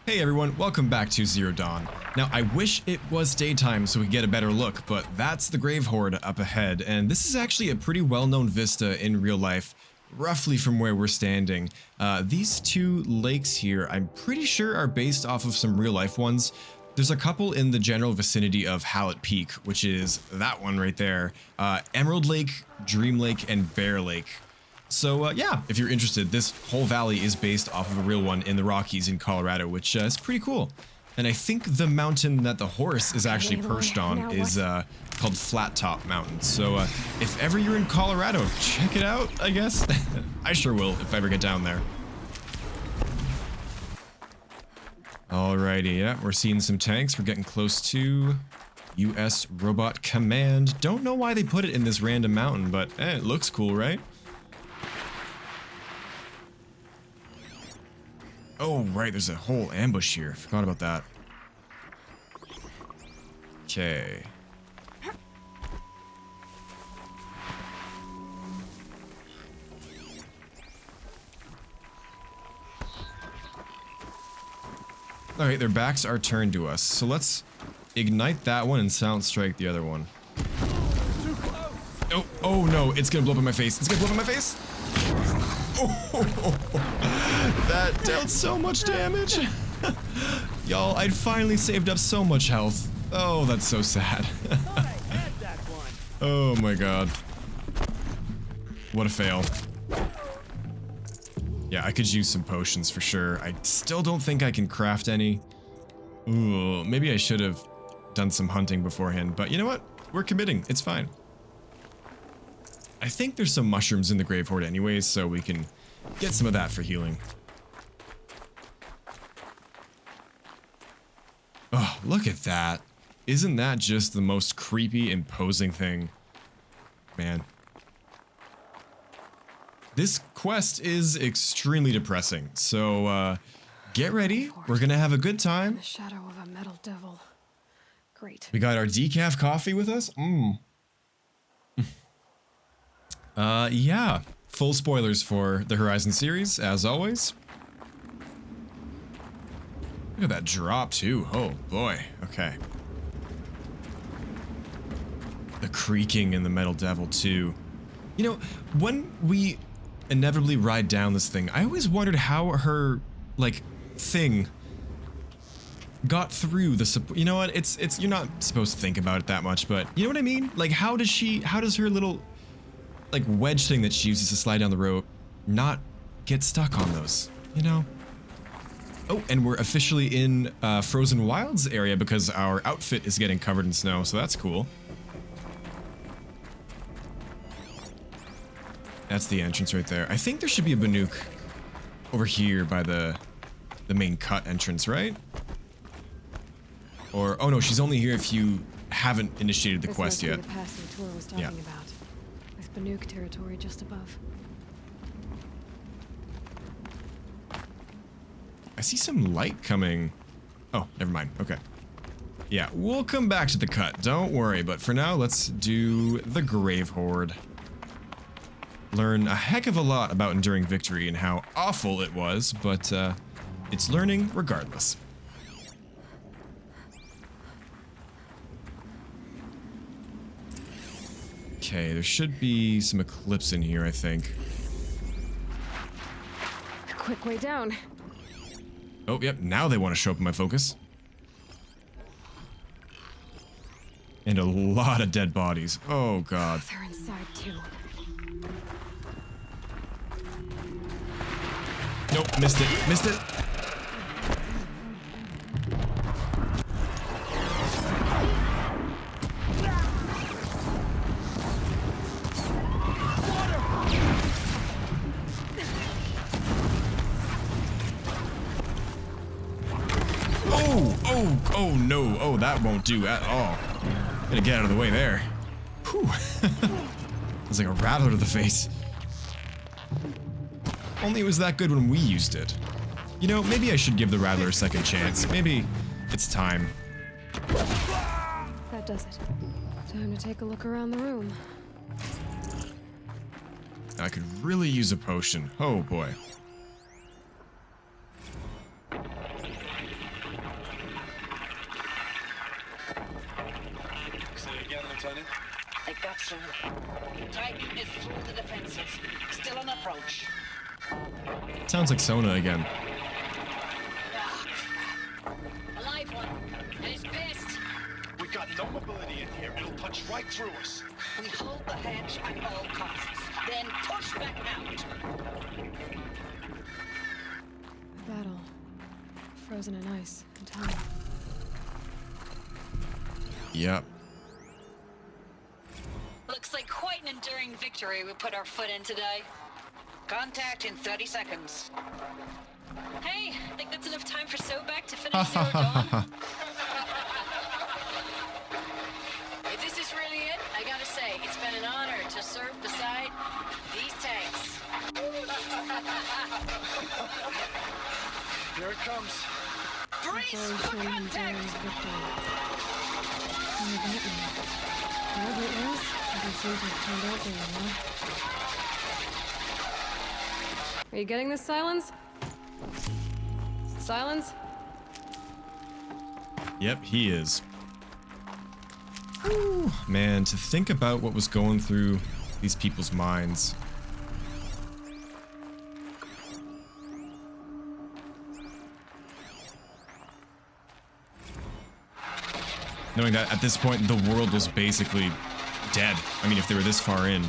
Hey everyone, welcome back to Zero Dawn. Now I wish it was daytime so we could get a better look, but that's the Grave-Hoard up ahead, and this is actually a pretty well-known vista in real life, roughly from where we're standing. These two lakes here, I'm pretty sure are based off of some real life ones. There's a couple in the general vicinity of Hallett Peak, which is that one right there. Emerald Lake, Dream Lake, and Bear Lake. So yeah, if you're interested, this whole valley is based off of a real one in the Rockies in Colorado, which is pretty cool. And I think the mountain that the horse is actually perched on is called Flat Top Mountain. So if ever you're in Colorado, check it out, I guess. I sure will if I ever get down there. Alrighty, yeah, we're seeing some tanks. We're getting close to US Robot Command. Don't know why they put it in this random mountain, but it looks cool, right? Oh, right, there's a whole ambush here. Forgot about that. Okay. Alright, their backs are turned to us. So let's ignite that one and sound strike the other one. Oh, oh no, it's gonna blow up in my face. It's gonna blow up in my face. Oh, that dealt so much damage. Y'all, I'd finally saved up so much health. Oh, that's so sad. Oh my god. What a fail. Yeah, I could use some potions for sure. I still don't think I can craft any. Ooh, maybe I should have done some hunting beforehand, but you know what? We're committing. It's fine. I think there's some mushrooms in the Grave-Hoard anyways, so we can get some of that for healing. Oh, look at that. Isn't that just the most creepy, imposing thing? Man. This quest is extremely depressing, so get ready. We're gonna have a good time. The shadow of a metal devil. Great. We got our decaf coffee with us. Yeah. Full spoilers for the Horizon series, as always. Look at that drop, too. Oh, boy. Okay. The creaking in the metal devil, too. You know, when we inevitably ride down this thing, I always wondered how her, like, thing got through the you know what, it's you're not supposed to think about it that much, but you know what I mean? Like, how does her little, like, wedge thing that she uses to slide down the rope not get stuck on those, you know? Oh, and we're officially in Frozen Wilds area because our outfit is getting covered in snow, so that's cool. That's the entrance right there. I think there should be a Banuk over here by the main cut entrance, right? Or, oh no, she's only here if you haven't initiated the quest yet. The pass the tour was talking about. With Banuk territory just above. I see some light coming. Oh, never mind. Okay. Yeah, we'll come back to the cut. Don't worry. But for now, let's do the Grave-Hoard. Learn a heck of a lot about Enduring Victory and how awful it was, but it's learning regardless. Okay, there should be some Eclipse in here, I think. A quick way down. Oh, yep, now they want to show up in my focus. And a lot of dead bodies. Oh, God. They're inside, too. Nope, missed it. Missed it. Oh no, oh, that won't do at all. Gotta get out of the way there. Whew. It's like a rattler to the face. Only it was that good when we used it. You know, maybe I should give the rattler a second chance. Maybe it's time. That does it. Time to take a look around the room. I could really use a potion. Oh boy. that soon. Titan is through the defenses. Still on approach. Sounds like Sona again. A live one. And he's pissed. We've got no mobility in here. It'll punch right through us. We hold the hedge at all costs. Then push back out. Battle. Frozen in ice and time. Yep. Looks like quite an enduring victory we put our foot in today. Contact in 30 seconds. Hey, I think that's enough time for Sobek to finish Zero Dawn. If this is really it, I gotta say, it's been an honor to serve beside these tanks. Here it comes. Brace for contact! Wherever it was, I can seem to have turned out there, huh? Are you getting this, Silence? Silence? Yep, he is. Whew, man, to think about what was going through these people's minds. Knowing that at this point the world was basically dead. I mean, if they were this far in.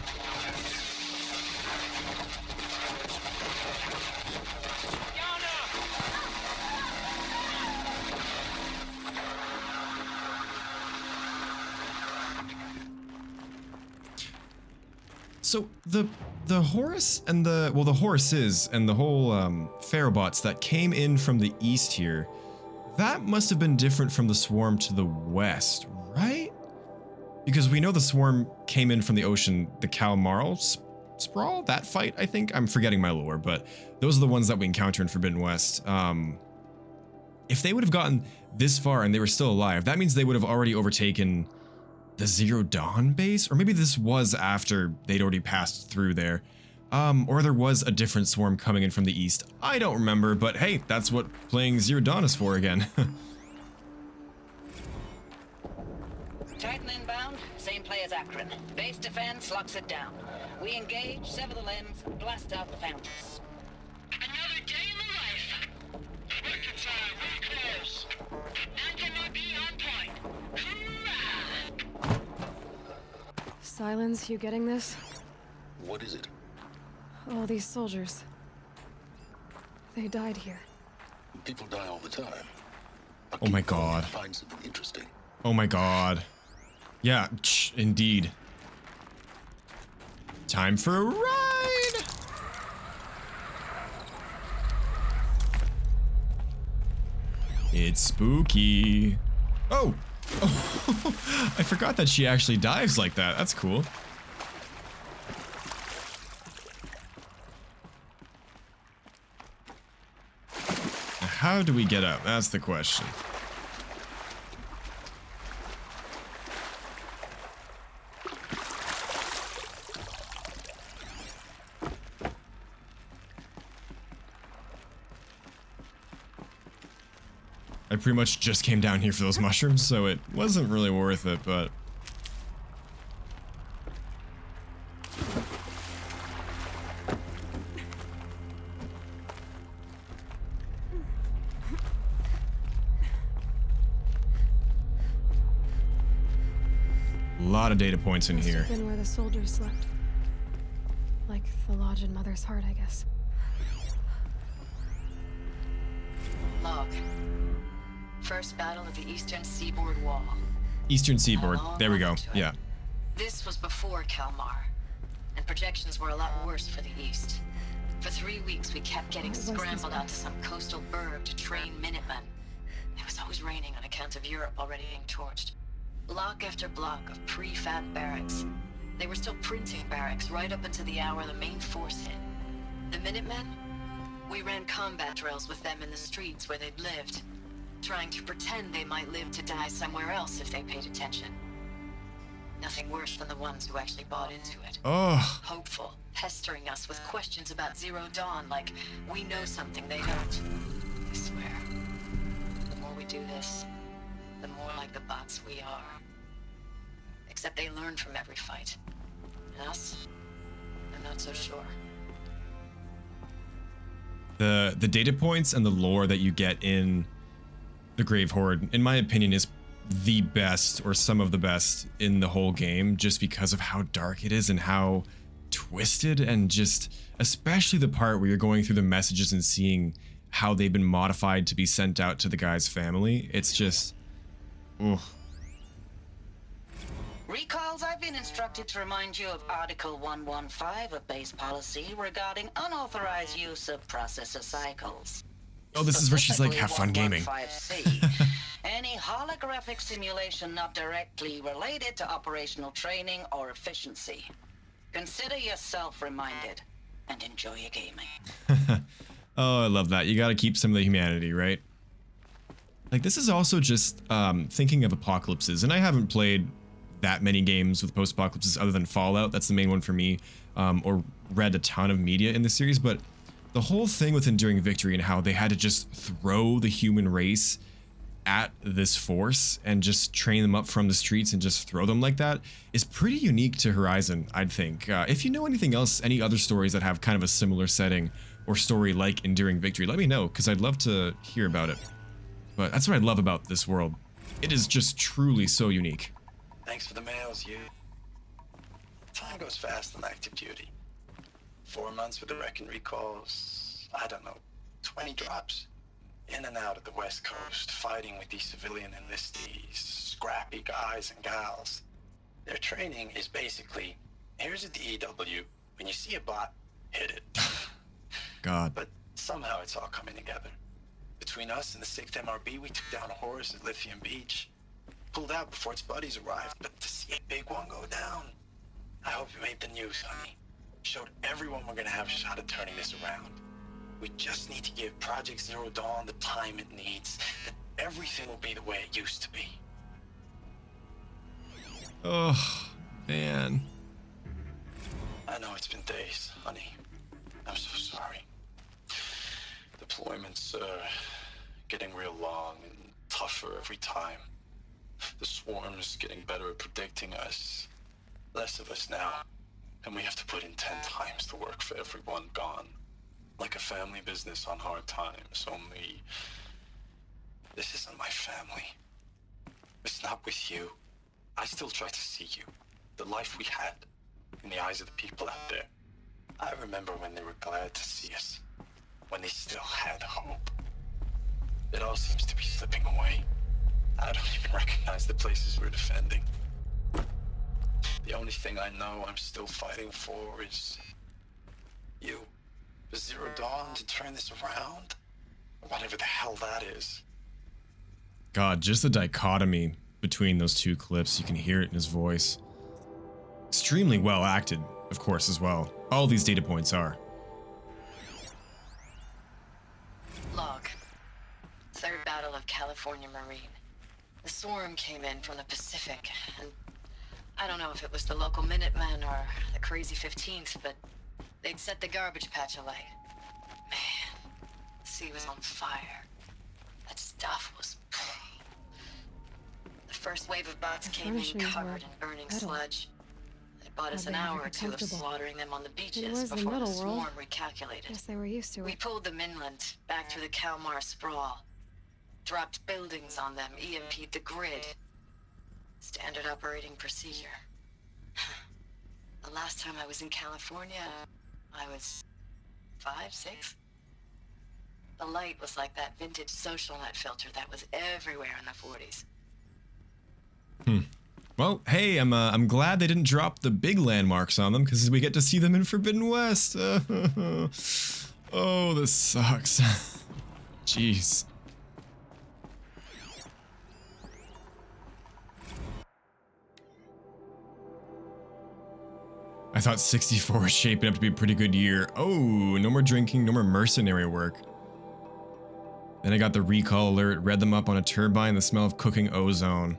So the Horus and the Horuses and the whole Pharaohbots that came in from the east here, that must have been different from the swarm to the west, right? Because we know the swarm came in from the ocean, the Kalmarl Sprawl, that fight, I think. I'm forgetting my lore, but those are the ones that we encounter in Forbidden West. If they would have gotten this far and they were still alive, that means they would have already overtaken the Zero Dawn base, or maybe this was after they'd already passed through there. Or there was a different swarm coming in from the east. I don't remember, but hey, that's what playing Zero Dawn is for again. Titan inbound, same play as Akron. Base defense locks it down. We engage, sever the limbs, blast out the fountains. Another day in the life. Reconcile, real close. Anti-MB on point. Hoorah! Silence, you getting this? What is it? All these soldiers. They died here. People die all the time. But Oh my people God. Find something interesting. Oh my God. Yeah, indeed. Time for a ride! It's spooky. Oh! I forgot that she actually dives like that. That's cool. How do we get up? That's the question. I pretty much just came down here for those mushrooms, so it wasn't really worth it, but... A lot of data points in Must here. have been where the soldiers slept. Like the lodge in Mother's Heart, I guess. Log. First battle of the Eastern Seaboard Wall. Eastern Seaboard. There we go. Yeah. This was before Kalmar, and projections were a lot worse for the East. For 3 weeks, we kept getting What was this scrambled place? out to some coastal burg to train Minutemen. It was always raining on account of Europe already being torched. Block after block of prefab barracks. They were still printing barracks right up until the hour the main force hit. The Minutemen? We ran combat drills with them in the streets where they'd lived, trying to pretend they might live to die somewhere else if they paid attention. Nothing worse than the ones who actually bought into it. Oh, Hopeful, pestering us with questions about Zero Dawn like we know something they don't. I swear, the more we do this, the more like the bots we are. except they learn from every fight. And us? I'm not so sure. The data points and the lore that you get in the Grave-Hoard, in my opinion, is the best or some of the best in the whole game, just because of how dark it is and how twisted, and just especially the part where you're going through the messages and seeing how they've been modified to be sent out to the guy's family. It's just, ugh. Recalls, I've been instructed to remind you of Article 115 of base policy regarding unauthorized use of processor cycles. Oh, this is where she's like, have fun gaming. 115C, any holographic simulation not directly related to operational training or efficiency. Consider yourself reminded and enjoy your gaming. Oh, I love that. You gotta keep some of the humanity, right? Like, this is also just thinking of apocalypses, and I haven't played that many games with post-apocalypses other than Fallout. That's the main one for me, or read a ton of media in the series, but the whole thing with Enduring Victory and how they had to just throw the human race at this force and just train them up from the streets and just throw them like that is pretty unique to Horizon, I'd think. If you know anything else, any other stories that have kind of a similar setting or story like Enduring Victory, let me know, because I'd love to hear about it. But that's what I love about this world. It is just truly so unique. Thanks for the mails, you. Time goes fast on active duty. 4 months with the Reckon recalls, I don't know, 20 drops. In and out of the West Coast, fighting with these civilian enlistees, scrappy guys and gals. Their training is basically, here's a DEW, when you see a bot, hit it. God. But somehow it's all coming together. Between us and the 6th MRB, we took down a horse at Lithium Beach. Pulled out before its buddies arrived, but to see a big one go down, I hope you made the news, honey. Showed everyone we're gonna have a shot at turning this around. We just need to give Project Zero Dawn the time it needs, then everything will be the way it used to be. Oh, man. I know it's been days, honey. I'm so sorry. Deployments are getting real long and tougher every time. The swarm's getting better at predicting us. Less of us now. And we have to put in 10 times the work for everyone gone. Like a family business on hard times, only this isn't my family. It's not with you. I still try to see you, the life we had, in the eyes of the people out there. I remember when they were glad to see us, when they still had hope. It all seems to be slipping away. I don't even recognize the places we're defending. The only thing I know I'm still fighting for is you. For Zero Dawn to turn this around? Whatever the hell that is. God, just the dichotomy between those two clips, you can hear it in his voice. Extremely well acted, of course, as well. All these data points are. Log. Third Battle of California Marine. The swarm came in from the Pacific, and I don't know if it was the local Minutemen or the crazy 15th, but they'd set the garbage patch alight. Man, the sea was on fire. That stuff was... The first wave of bots came in covered in burning sludge. It bought us an hour or two of slaughtering them on the beaches before the swarm recalculated. Guess they were used to it. We pulled them inland, back through the Kalmar sprawl. Dropped buildings on them, EMP'd the grid. Standard operating procedure. The last time I was in California, I was 5, 6. The light was like that vintage social net filter that was everywhere in the 40s. Well, hey, I'm glad they didn't drop the big landmarks on them, because we get to see them in Forbidden West. Oh, this sucks. Jeez. I thought 64 was shaping up to be a pretty good year. Oh, no more drinking, no more mercenary work. Then I got the recall alert, read them up on a turbine, the smell of cooking ozone.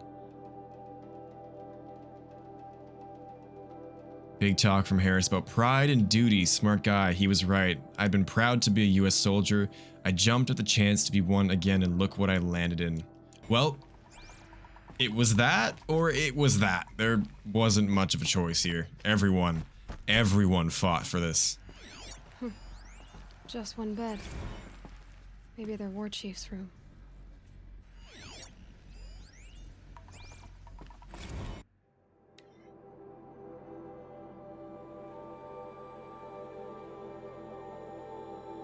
Big talk from Harris about pride and duty. Smart guy, he was right. I'd been proud to be a US soldier. I jumped at the chance to be one again, and look what I landed in. Well, It was that, or it was that. There wasn't much of a choice here. Everyone fought for this. Just one bed. Maybe their war chief's room.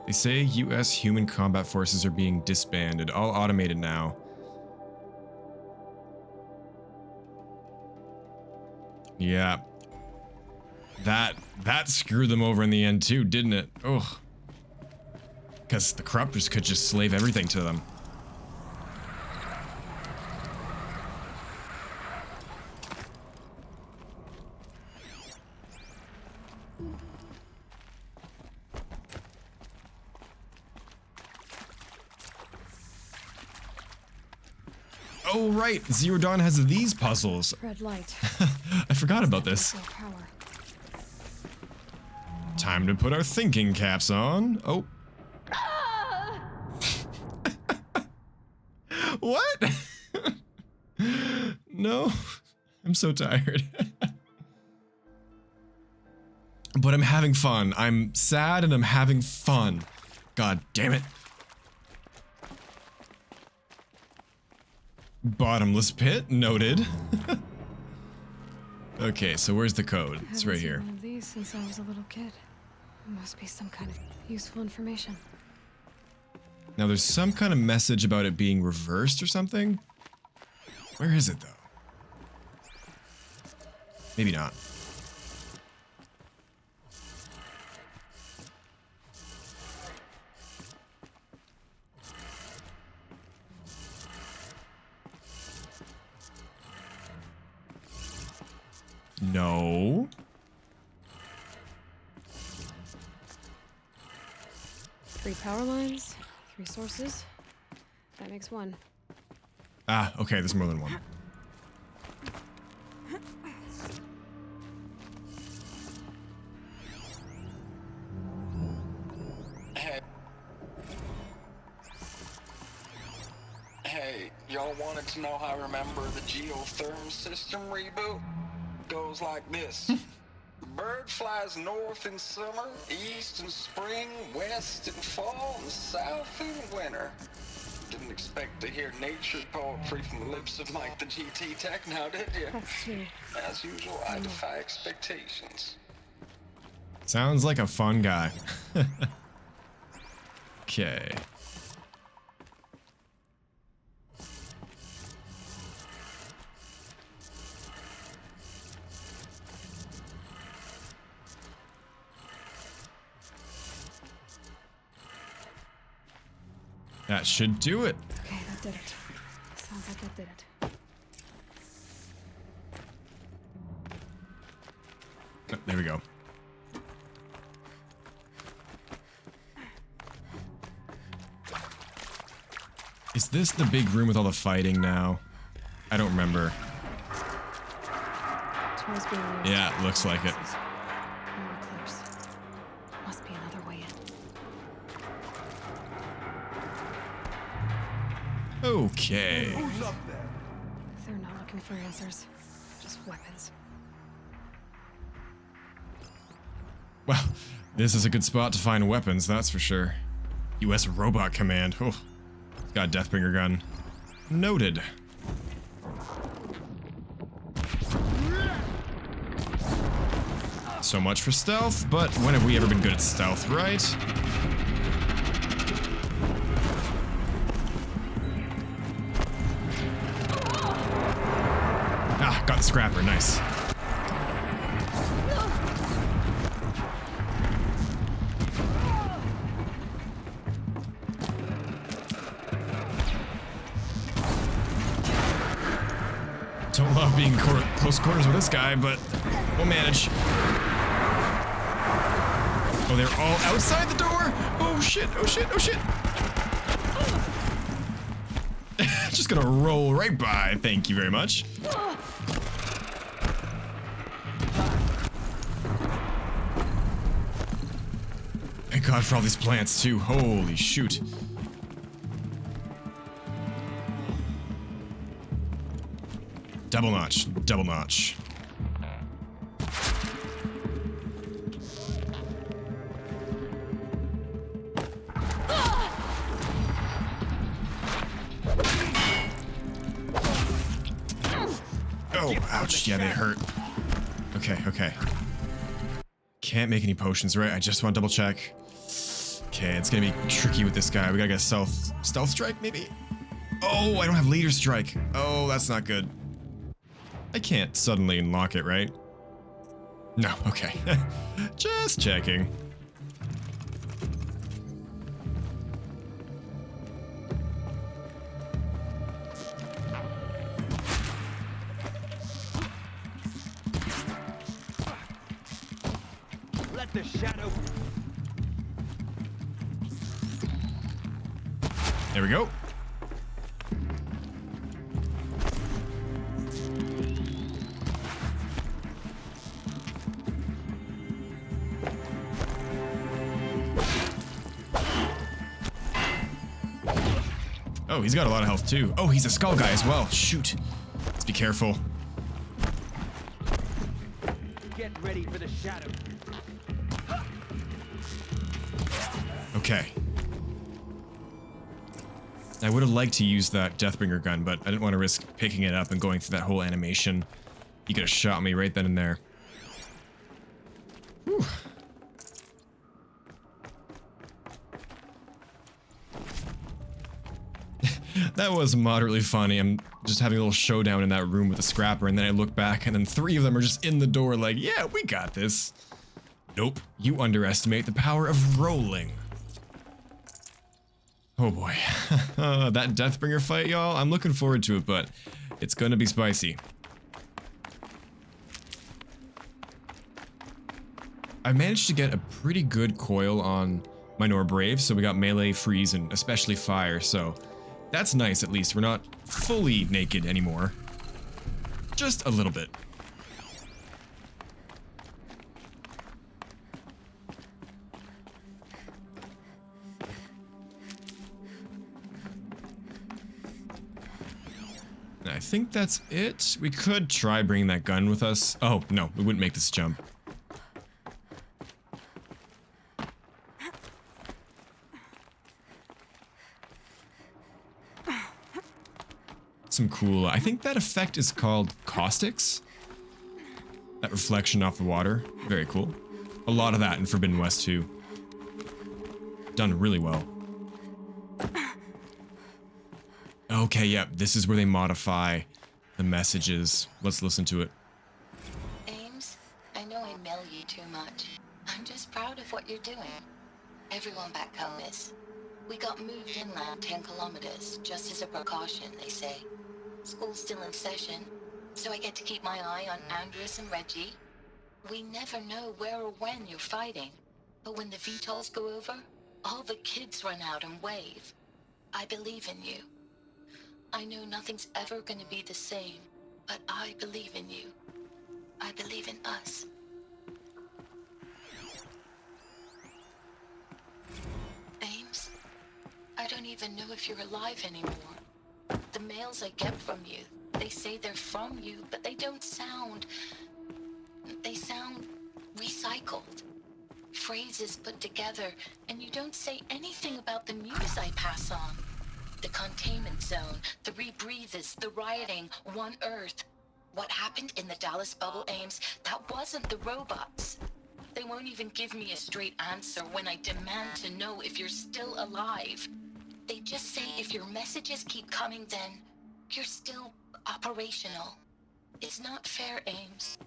They say US human combat forces are being disbanded, all automated now. Yeah. That screwed them over in the end too, didn't it? Ugh. Because the corruptors could just slave everything to them. Oh right, Zero Dawn has these puzzles. Red light. I forgot about this. Power. Time to put our thinking caps on. Oh. What? No. I'm so tired. But I'm having fun. I'm sad and I'm having fun. God damn it. Bottomless pit, noted. Okay, so where's the code? It's right here. One of these since I was a little kid. It must be some kind of useful information. Now there's some kind of message about it being reversed or something. Where is it though? Maybe not. No. Three power lines, 3 sources. That makes 1. Ah, okay, there's more than one. Hey, y'all wanted to know how I remember the geotherm system reboot? Goes like this. The bird flies north in summer, east in spring, west in fall, and south in winter. Didn't expect to hear nature poetry from the lips of Mike the GT Tech now, did you? That's 2. As usual, I defy expectations. Sounds like a fun guy. Okay. That should do it. Okay, that did it. Sounds like that did it. Oh, there we go. Is this the big room with all the fighting now? I don't remember. Toys being used. Yeah, it looks like it. More clears. Must be another way in. Okay. They're not looking for answers. Just weapons. Well, this is a good spot to find weapons, that's for sure. US Robot Command. Oh, it's got a Deathbringer gun. Noted. So much for stealth, but when have we ever been good at stealth, right? Ah, got the scrapper, nice. Don't love being close quarters with this guy, but we'll manage. Oh, they're all outside the door? Oh shit, oh shit, oh shit. Just gonna roll right by, thank you very much. Thank God for all these plants too, holy shoot. Double notch, double notch. Oh, ouch. Yeah, they hurt. Okay, okay. Can't make any potions, right? I just want to double check. Okay, it's gonna be tricky with this guy. We gotta get stealth strike, maybe? Oh, I don't have leader strike. Oh, that's not good. I can't suddenly unlock it, right? No, okay. Just checking. Let the shadow. There we go. Oh, he's got a lot of health too. Oh, he's a skull guy as well. Shoot. Let's be careful. Get ready for the shadow. Okay. I would have liked to use that Deathbringer gun, but I didn't want to risk picking it up and going through that whole animation. He could have shot me right then and there. Whew. That was moderately funny. I'm just having a little showdown in that room with the scrapper, and then I look back, and then 3 of them are just in the door like, yeah, we got this. Nope, you underestimate the power of rolling. Oh boy. That Deathbringer fight, y'all, I'm looking forward to it, but it's gonna be spicy. I managed to get a pretty good coil on my Nor Brave, so we got melee, freeze, and especially fire, so that's nice at least. We're not fully naked anymore. Just a little bit. And I think that's it. We could try bringing that gun with us. Oh, no, we wouldn't make this jump. Some cool, I think that effect is called caustics. That reflection off the water. Very cool. A lot of that in Forbidden West too. Done really well. Okay, yep, this is where they modify the messages. Let's listen to it. Ames, I know I mail you too much. I'm just proud of what you're doing. Everyone back home is. We got moved inland 10 kilometers, just as a precaution, they say. School's still in session, so I get to keep my eye on Andres and Reggie. We never know where or when you're fighting, but when the VTOLs go over, all the kids run out and wave. I believe in you. I know nothing's ever gonna be the same, but I believe in you. I believe in us. Ames, I don't even know if you're alive anymore. The mails I get from you, they say they're from you, but they don't sound... They sound recycled. Phrases put together, and you don't say anything about the news I pass on. The containment zone, the rebreathers, the rioting, One Earth. What happened in the Dallas bubble, Ames, that wasn't the robots. They won't even give me a straight answer when I demand to know if you're still alive. They just say if your messages keep coming, then you're still operational. It's not fair, Ames.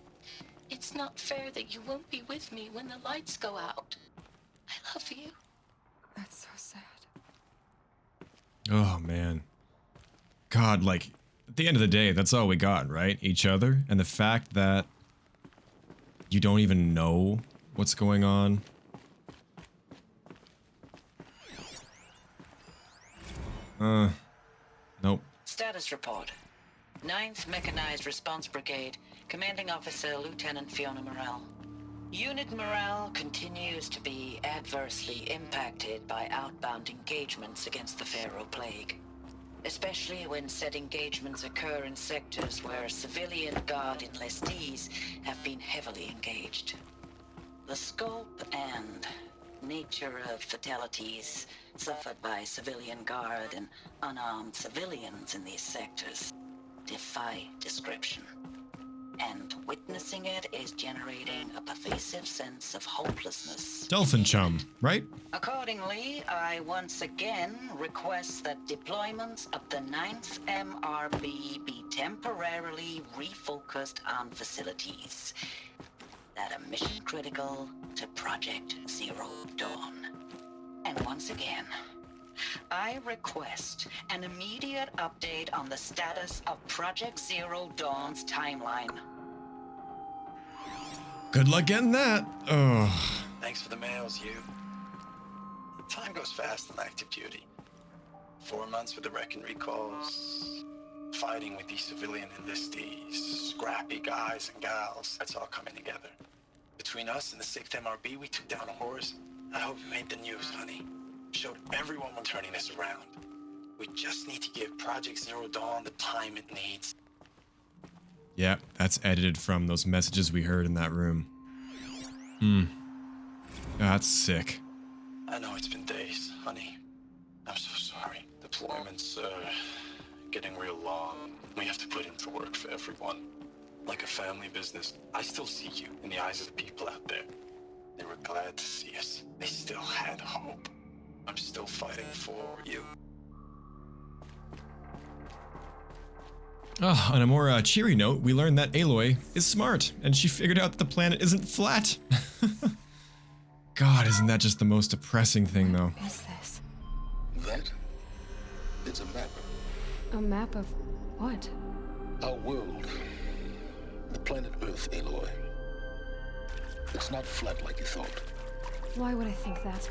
It's not fair that you won't be with me when the lights go out. I love you. That's so sad. Oh, man. God, like, at the end of the day, that's all we got, right? Each other. And the fact that you don't even know what's going on. Nope. Status report. 9th Mechanized Response Brigade, Commanding Officer Lieutenant Fiona Morrell. Unit morale continues to be adversely impacted by outbound engagements against the Pharaoh Plague. especially when said engagements occur in sectors where civilian guard enlistees have been heavily engaged. The scope and nature of fatalities suffered by civilian guard and unarmed civilians in these sectors defy description. And witnessing it is generating a pervasive sense of hopelessness. Dolphin chum, right? Accordingly, I once again request that deployments of the 9th MRB be temporarily refocused on facilities that are mission critical to Project Zero Dawn. And once again, I request an immediate update on the status of Project Zero Dawn's timeline. Good luck getting that. Oh. Thanks for the mails, you. Time goes fast in active duty. 4 months with the wreck and recalls, fighting with these civilian enlistees, scrappy guys and gals. That's all coming together. Between us and the 6th MRB, we took down a horse. I hope you made the news, honey. Showed everyone we're turning this around. We just need to give Project Zero Dawn the time it needs. Yeah, that's edited from those messages we heard in that room. That's sick. I know it's been days, honey. I'm so sorry. Deployments are getting real long. We have to put in to work for everyone. Like a family business. I still see you in the eyes of the people out there. They were glad to see us. They still had hope. I'm still fighting for you. Oh, on a more cheery note, we learned that Aloy is smart, and she figured out that the planet isn't flat. God, isn't that just the most depressing thing, though? What is this? That? It's a map. A map of what? Our world. The planet Earth, Aloy. It's not flat like you thought. Why would I think that?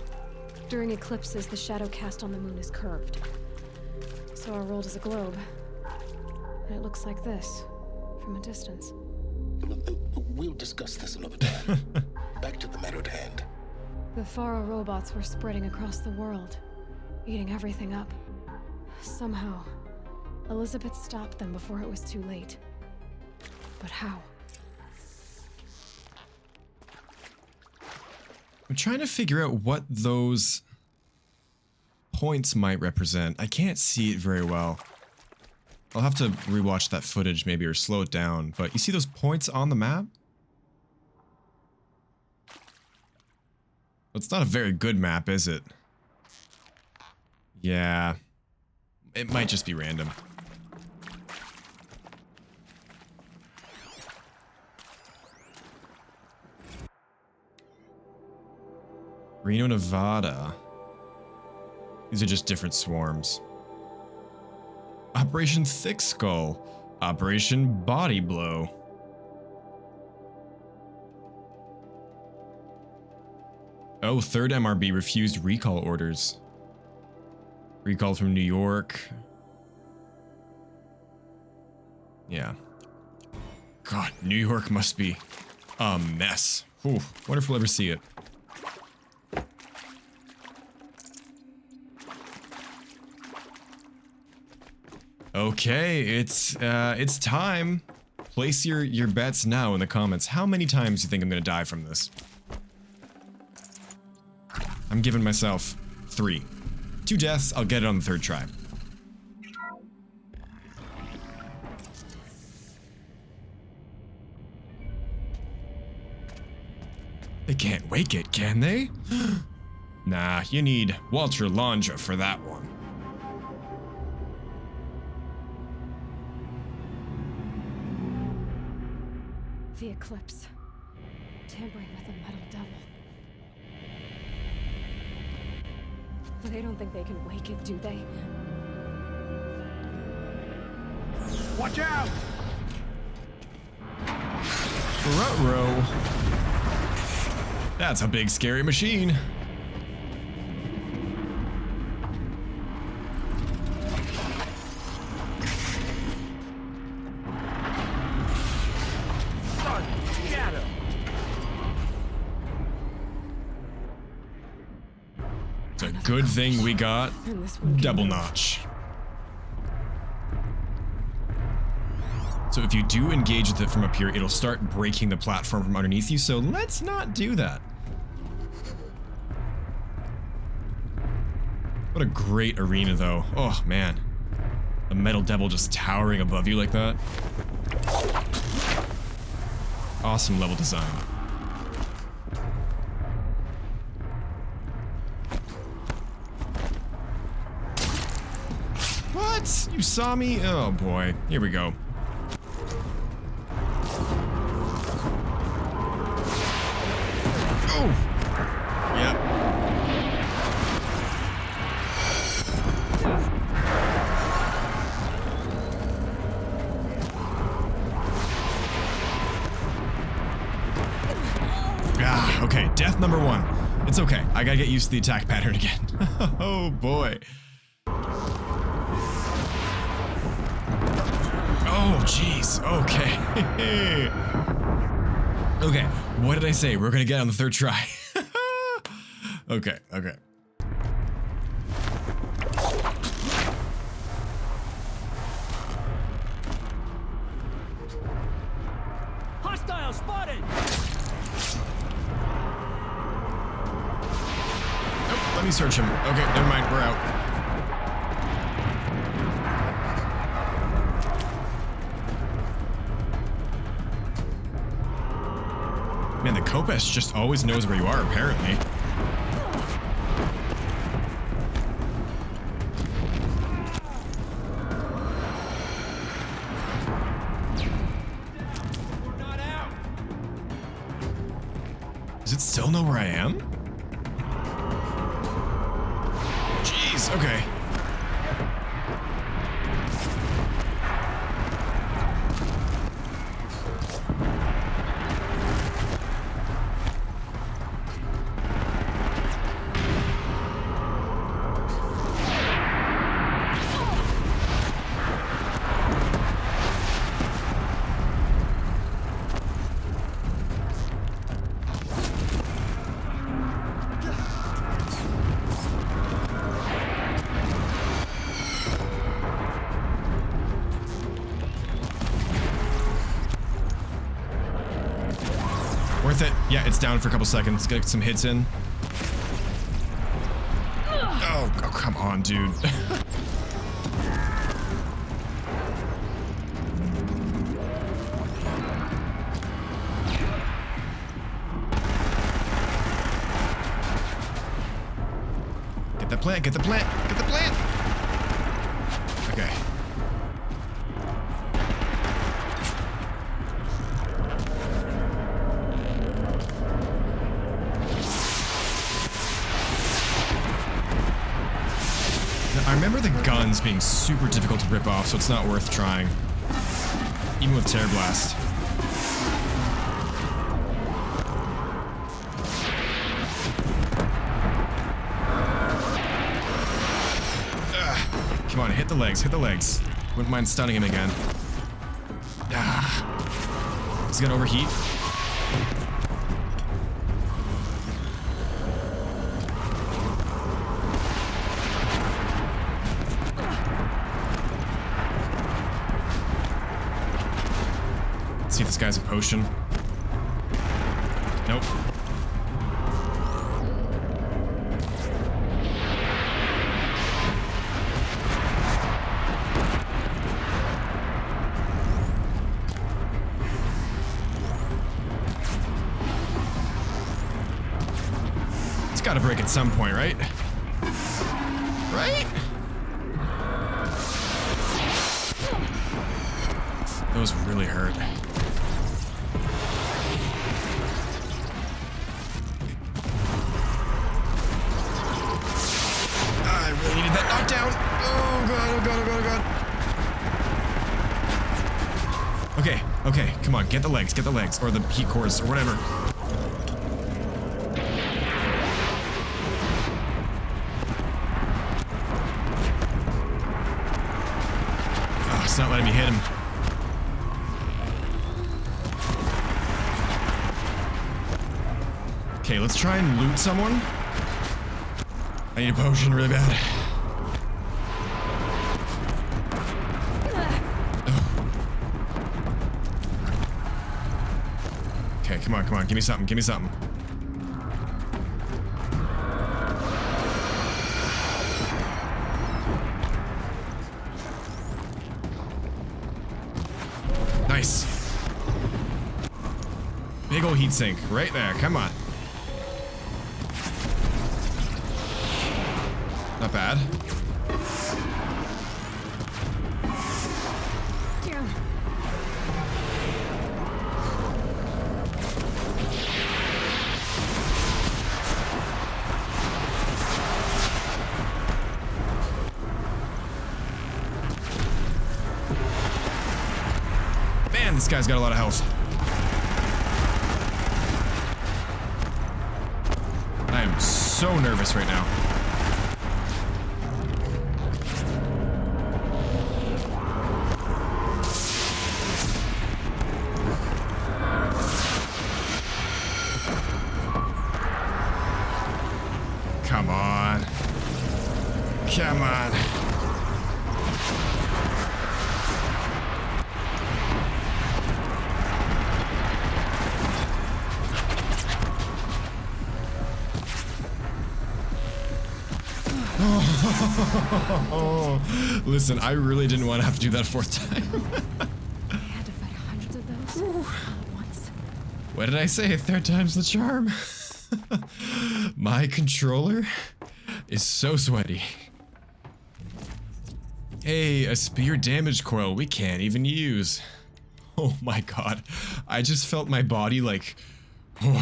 During eclipses, the shadow cast on the moon is curved. So our world is a globe. And it looks like this, from a distance. We'll discuss this another time. Back to the matter at hand. The Faro robots were spreading across the world, eating everything up. Somehow, Elizabeth stopped them before it was too late. But how? I'm trying to figure out what those points might represent. I can't see it very well. I'll have to rewatch that footage maybe or slow it down, but you see those points on the map? Well, it's not a very good map, is it? Yeah. It might just be random. Reno, Nevada. These are just different swarms. Operation Thick Skull. Operation Body Blow. Oh, 3rd MRB refused recall orders. Recall from New York. Yeah. God, New York must be a mess. Whew, wonder if we'll ever see it. Okay, it's time. Place your bets now in the comments. How many times do you think I'm gonna die from this? I'm giving myself 3. 2 deaths, I'll get it on the 3rd try. They can't wake it, can they? Nah, you need Walter Landra for that one. The eclipse. Tampering with the metal devil. They don't think they can wake it, do they? Watch out! Ruh-roh. That's a big scary machine. It's a good thing we got double notch. So if you do engage with it from up here, it'll start breaking the platform from underneath you, so let's not do that. What a great arena, though. Oh, man. A metal devil just towering above you like that. Awesome level design. What? You saw me? Oh, boy. Here we go. Oh! Yep. Ah, okay. Death number 1. It's okay. I gotta get used to the attack pattern again. Oh, boy. Oh, jeez. Okay. Okay. What did I say? We're gonna get on the 3rd try. Okay. Okay. Hostile spotted! Nope, let me search him. Okay, never mind. We're out. Man, the Kopess just always knows where you are, apparently. We're not out! Does it still know where I am? Jeez, okay. Worth it. Yeah, it's down for a couple seconds. Get some hits in. Oh, come on, dude. Get the plant, get the plant, get the plant! Okay. I remember the guns being super difficult to rip off, so it's not worth trying. Even with Tear Blast. Come on, hit the legs, hit the legs. Wouldn't mind stunning him again. He's gonna overheat. See if this guy's a potion. Nope. It's gotta break at some point, right? Right? Those really hurt. Really needed that knockdown. Oh god, oh god, oh god, oh god. Okay, okay, come on, get the legs, or the heat cores, or whatever. Oh, it's not letting me hit him. Okay, let's try and loot someone. I need a potion really bad. Oh. Come on, come on. Give me something. Give me something. Nice. Big ol' heatsink right there. Come on. Not bad. Man, this guy's got a lot of health. I am so nervous right now. Come on. Come on. Oh, listen, I really didn't want to have to do that 4th time. I had to fight hundreds of those all at once. What did I say? 3rd time's the charm. My controller is so sweaty. Hey, a spear damage coil we can't even use. Oh my god. I just felt my body like... Whew.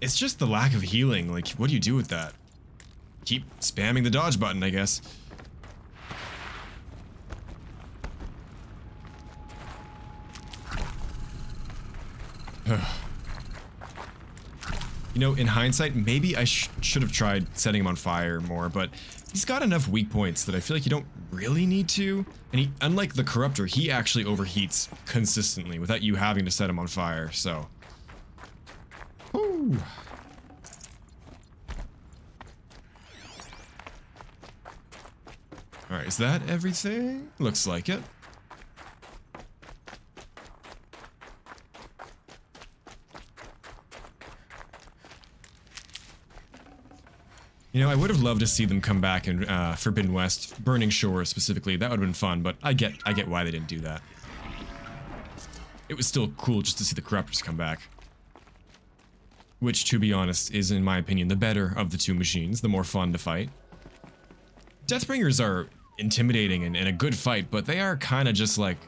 It's just the lack of healing. Like, what do you do with that? Keep spamming the dodge button, I guess. You know, in hindsight, maybe I should have tried setting him on fire more, but he's got enough weak points that I feel like you don't really need to. And he, unlike the Corruptor, he actually overheats consistently without you having to set him on fire, so... Woo. Alright, is that everything? Looks like it. You know, I would have loved to see them come back in Forbidden West, Burning Shores specifically. That would have been fun, but I get why they didn't do that. It was still cool just to see the Corruptors come back. Which, to be honest, is, in my opinion, the better of the two machines, the more fun to fight. Deathbringers are intimidating and a good fight, but they are kind of just like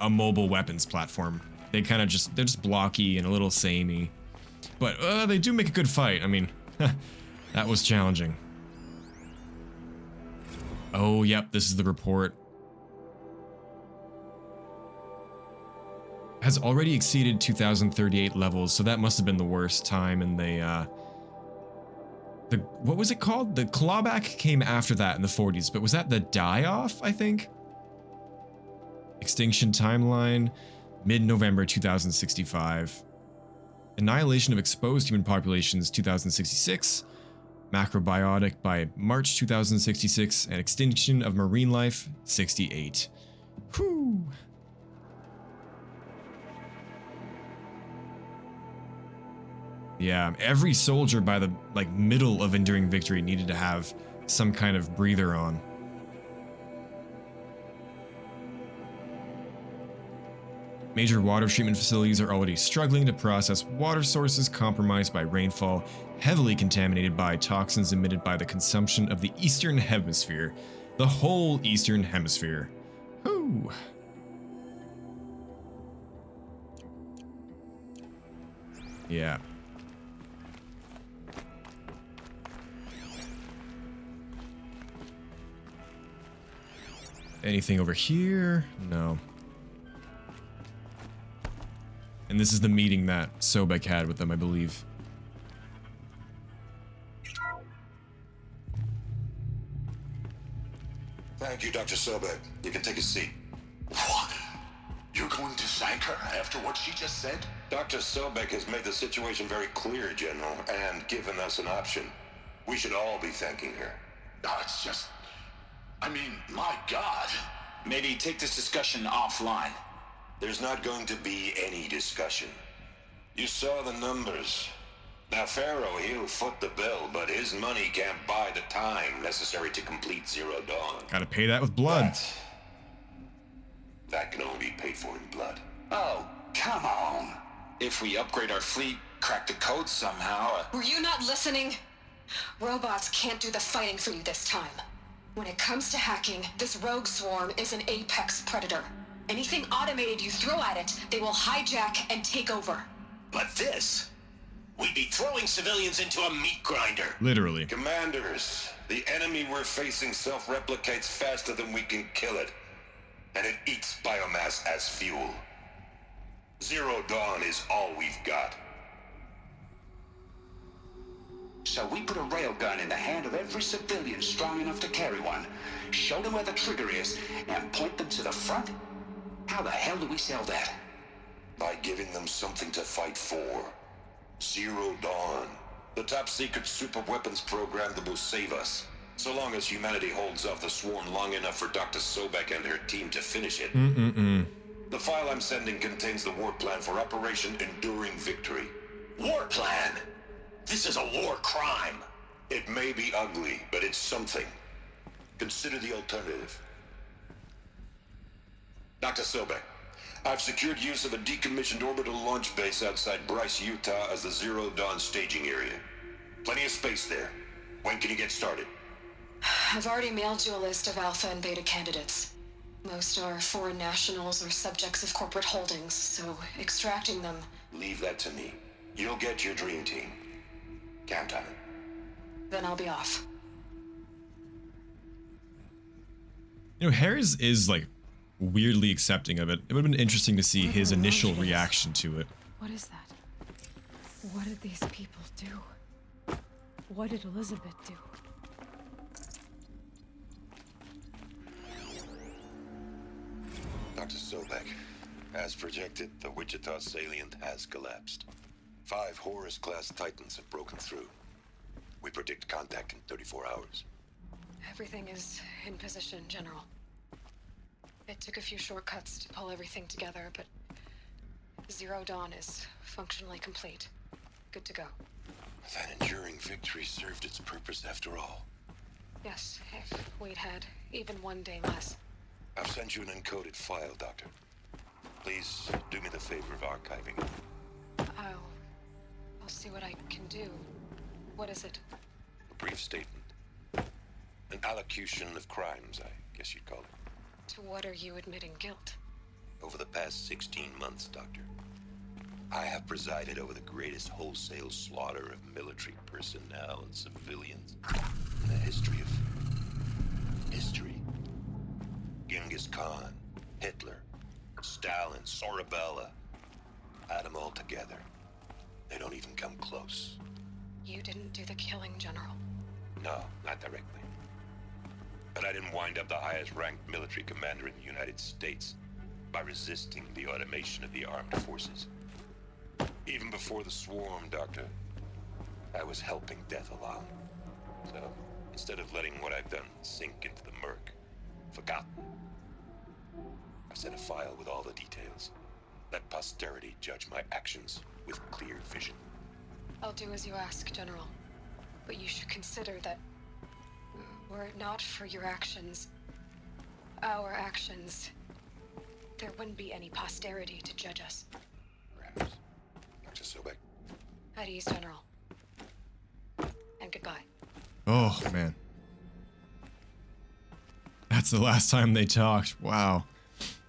a mobile weapons platform. They kind of just, they're just blocky and a little samey. But they do make a good fight. I mean, that was challenging. Oh, yep, this is the report. Has already exceeded 2,038 levels, so that must have been the worst time, and they, what was it called? The clawback came after that in the 40s, but was that the die-off, I think? Extinction timeline, mid-November 2065. Annihilation of exposed human populations 2066. Macrobiotic by March 2066, and extinction of marine life 68. Whew. Yeah, every soldier by the middle of Enduring Victory needed to have some kind of breather on. Major water treatment facilities are already struggling to process water sources compromised by rainfall, heavily contaminated by toxins emitted by the consumption of the Eastern Hemisphere. The whole Eastern Hemisphere. Whew. Yeah. Anything over here? No. And this is the meeting that Sobek had with them, I believe. Thank you, Dr. Sobek. You can take a seat. What? You're going to thank her after what she just said? Dr. Sobek has made the situation very clear, General, and given us an option. We should all be thanking her. No, it's just... I mean, my God. Maybe take this discussion offline. There's not going to be any discussion. You saw the numbers. Now, Pharaoh, he'll foot the bill, but his money can't buy the time necessary to complete Zero Dawn. Gotta pay that with blood. That can only be paid for in blood. Oh, come on. If we upgrade our fleet, crack the code somehow... Were you not listening? Robots can't do the fighting for you this time. When it comes to hacking, this rogue swarm is an apex predator. Anything automated you throw at it, they will hijack and take over. But this... we'd be throwing civilians into a meat grinder. Literally. Commanders, the enemy we're facing self-replicates faster than we can kill it. And it eats biomass as fuel. Zero Dawn is all we've got. So we put a railgun in the hand of every civilian strong enough to carry one, show them where the trigger is, and point them to the front? How the hell do we sell that? By giving them something to fight for. Zero Dawn. The top secret super weapons program that will save us. So long as humanity holds off the swarm long enough for Dr. Sobek and her team to finish it. The file I'm sending contains the war plan for Operation Enduring Victory. War plan? This is a war crime. It may be ugly, but it's something. Consider the alternative. Dr. Sobek, I've secured use of a decommissioned orbital launch base outside Bryce, Utah as the Zero Dawn staging area. Plenty of space there. When can you get started? I've already mailed you a list of alpha and beta candidates. Most are foreign nationals or subjects of corporate holdings, so extracting them... Leave that to me. You'll get your dream team. Count on it. Then I'll be off. You know, Harris is like weirdly accepting of it. It would have been interesting to see his initial reaction to it. What is that? What did these people do? What did Elizabeth do? Dr. Sobek, as projected, the Wichita salient has collapsed. 5 Horus-class Titans have broken through. We predict contact in 34 hours. Everything is in position, General. It took a few shortcuts to pull everything together, but Zero Dawn is functionally complete. Good to go. That enduring victory served its purpose after all. Yes, if we'd had even one day less. I've sent you an encoded file, Doctor. Please do me the favor of archiving it. I'll see what I can do. What is it? A brief statement. An allocution of crimes, I guess you'd call it. To what are you admitting guilt? Over the past 16 months, Doctor, I have presided over the greatest wholesale slaughter of military personnel and civilians in the history of... history. Genghis Khan, Hitler, Stalin, Sorabella. Add them all together. They don't even come close. You didn't do the killing, General. No, not directly. But I didn't wind up the highest-ranked military commander in the United States by resisting the automation of the armed forces. Even before the swarm, Doctor, I was helping death along. So, instead of letting what I've done sink into the murk, forgotten, I sent a file with all the details. Let posterity judge my actions with clear vision. I'll do as you ask, General. But you should consider that were it not for your actions, our actions, there wouldn't be any posterity to judge us. Perhaps. Dr. Sobek. At ease, General. And goodbye. Oh, man. That's the last time they talked. Wow.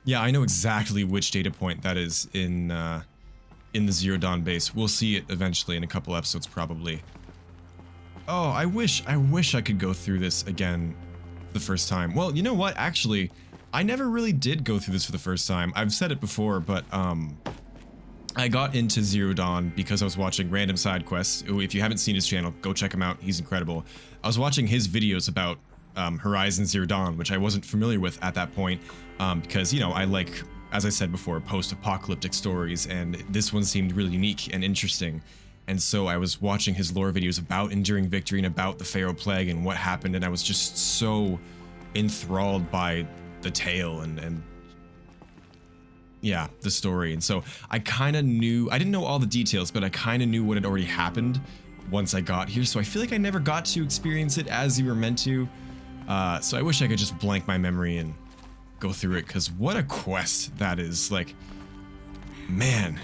Yeah, I know exactly which data point that is in the Zero Dawn base. We'll see it eventually in a couple episodes, probably. Oh, I wish I could go through this again the first time. Well, you know what? Actually, I never really did go through this for the first time. I've said it before, but I got into Zero Dawn because I was watching random side quests. If you haven't seen his channel, go check him out. He's incredible. I was watching his videos about Horizon Zero Dawn, which I wasn't familiar with at that point, because, you know, I like, as I said before, post-apocalyptic stories, and this one seemed really unique and interesting. And so I was watching his lore videos about Enduring Victory and about the Pharaoh Plague and what happened, and I was just so enthralled by the tale and yeah, the story. And so I kind of knew, I didn't know all the details, but I kind of knew what had already happened once I got here. So I feel like I never got to experience it as you were meant to. So I wish I could just blank my memory and go through it, because what a quest that is. Like, man,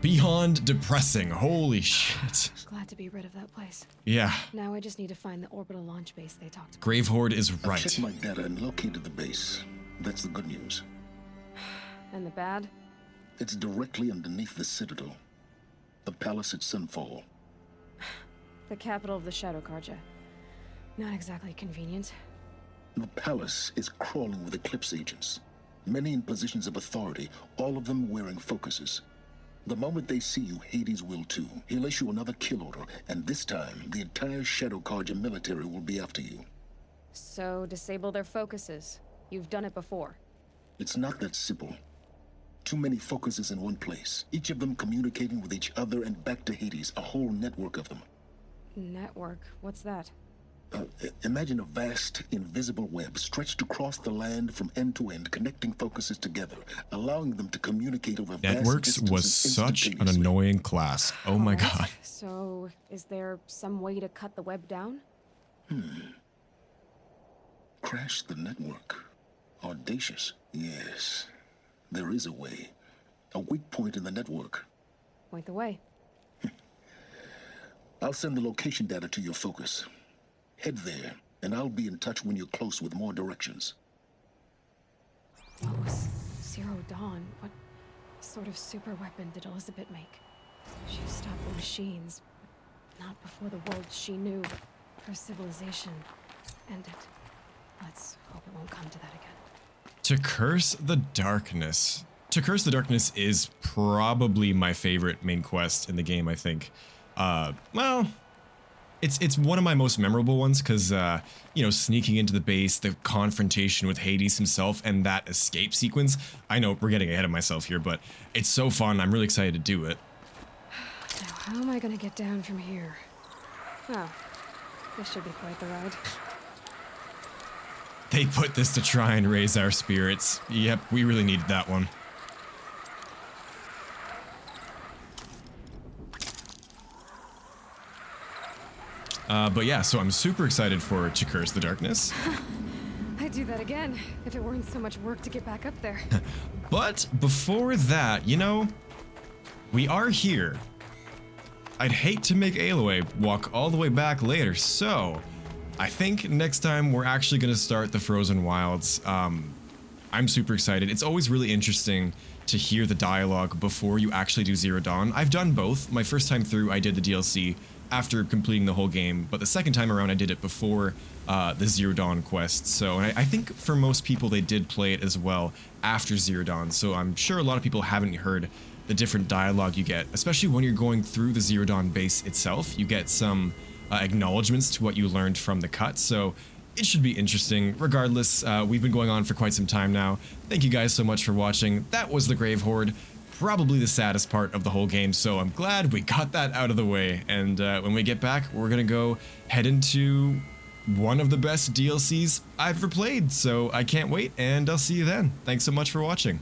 beyond depressing. Holy shit. Glad to be rid of that place. Yeah. Now I just need to find the orbital launch base they talked about. Grave-Hoard is I right. checked my data and located the base. That's the good news. And the bad? It's directly underneath the Citadel. The palace at Sunfall. The capital of the Shadow Carja. Not exactly convenient. The palace is crawling with Eclipse agents. Many in positions of authority, all of them wearing focuses. The moment they see you, Hades will too. He'll issue another kill order, and this time, the entire Shadow Carja military will be after you. So, disable their focuses. You've done it before. It's not that simple. Too many focuses in one place, each of them communicating with each other and back to Hades, a whole network of them. Network? What's that? Imagine a vast, invisible web stretched across the land from end to end, connecting focuses together, allowing them to communicate over vast Networks was distances such an instantaneously. annoying class. Oh my god. So, is there some way to cut the web down? Crash the network. Audacious. Yes. There is a way. A weak point in the network. Point the way. I'll send the location data to your focus. Head there, and I'll be in touch when you're close with more directions. What was Zero Dawn? What sort of super weapon did Elizabeth make? She stopped the machines, but not before the world she knew, but her civilization ended. Let's hope it won't come to that again. To Curse the Darkness. To Curse the Darkness is probably my favorite main quest in the game, I think. Well, it's one of my most memorable ones because, you know, sneaking into the base, the confrontation with Hades himself, and that escape sequence. I know we're getting ahead of myself here, but it's so fun. I'm really excited to do it. Now, how am I gonna get down from here? Oh, this should be quite the ride. They put this to try and raise our spirits. Yep, we really needed that one. But yeah, so I'm super excited for To Curse the Darkness. I'd do that again, if it weren't so much work to get back up there. But before that, you know, we are here. I'd hate to make Aloy walk all the way back later, so I think next time we're actually going to start the Frozen Wilds. I'm super excited. It's always really interesting to hear the dialogue before you actually do Zero Dawn. I've done both. My first time through, I did the DLC after completing the whole game, but the second time around, I did it before the Zero Dawn quest. So, and I think for most people, they did play it as well after Zero Dawn. So I'm sure a lot of people haven't heard the different dialogue you get, especially when you're going through the Zero Dawn base itself. You get some acknowledgements to what you learned from the cut, so it should be interesting. Regardless, we've been going on for quite some time now. Thank you guys so much for watching. That was the Grave-Hoard, probably the saddest part of the whole game, so I'm glad we got that out of the way. And when we get back, we're gonna go head into one of the best DLCs I've ever played, so I can't wait, and I'll see you then. Thanks so much for watching.